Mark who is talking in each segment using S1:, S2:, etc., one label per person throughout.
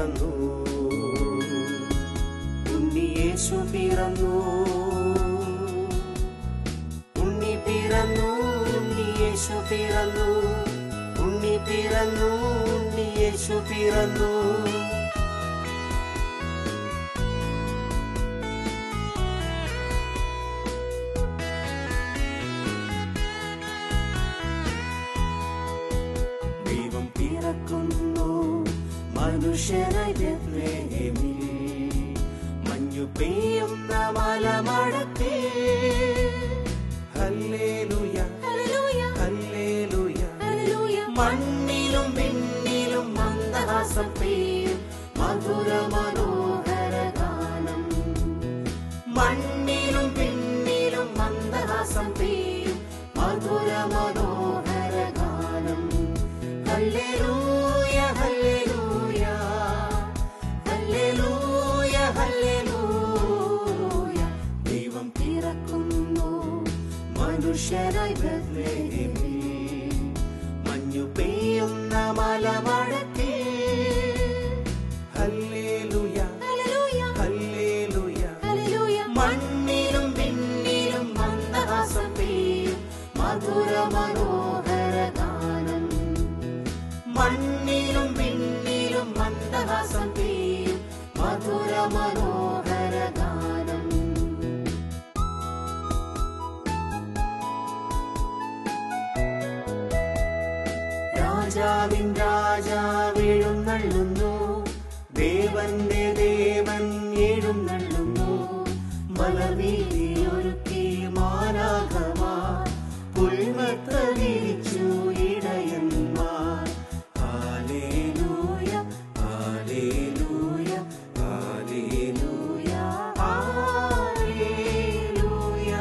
S1: പിറന്നു, ഉണ്ണിയേശു പിറന്നു, ഉണ്ണി പിറന്നു, ഉണ്ണിയേശു പിറന്നു, ഉണ്ണി പിറന്നു, ഉണ്ണിയേശു പിറന്നു. ദൈവം പിറക്കുന്നു മനുഷ്യനായി ബേത്ലഹേമിൽ, മഞ്ഞു പെയ്യുന്ന മലമടത്തിൽ. ഹല്ലേലൂയ ഹല്ലേലൂയ, മണ്ണിലും വിണ്ണിലും മന്ദഹാസം പെയ്യും മധുര മനോഹര ഗാനം. മണ്ണിലും വിണ്ണിലും മന്ദഹാസം പെയ്യും മധുര മനോഹര ഗാനം. ഹല്ലേലൂയ ഹല്ലേലൂയ ഹല്ലേലൂയ ഹല്ലേലൂയ, ദൈവം പിറക്കുന്നു മനുഷ്യരായി ബേത്ലഹേമിൽ, മഞ്ഞു പെയ്യുന്ന മലമടത്തിൽ. ഹല്ലേലൂയ ഹല്ലേലൂയ, മണ്ണിലും വിണ്ണിലും മന്ദഹാസം പെയ്യും മധുര മനോഹര ഗാനം. മണ്ണിലും വിണ്ണിലും മന്ദഹാസം പെയ്യും മധുര മനോഹര ഗാനം. രാജാവിൻ രാജാവെഴുന്നള്ളുന്നു, ദേവന്റെ ദേവൻ എഴുന്നള്ളുന്നു. മലവീതിയൊരുക്കി മാലാഖമാർ, പുൽമത്ത വിരിച്ചു ഇടയന്മാർ. ഹല്ലേലൂയ ഹല്ലേലൂയ ഹല്ലേലൂയ ഹല്ലേലൂയ.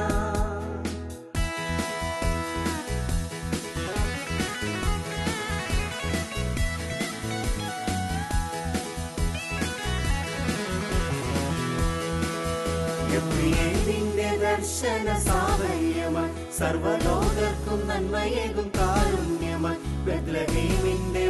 S1: ഗബ്രിയേലിന്റെ ദർശന സാഫല്യമായി, സർവ്വലോകർക്കും നന്മയേകും കാരുണ്യമായി, ബേത്ലഹേമിന്റെ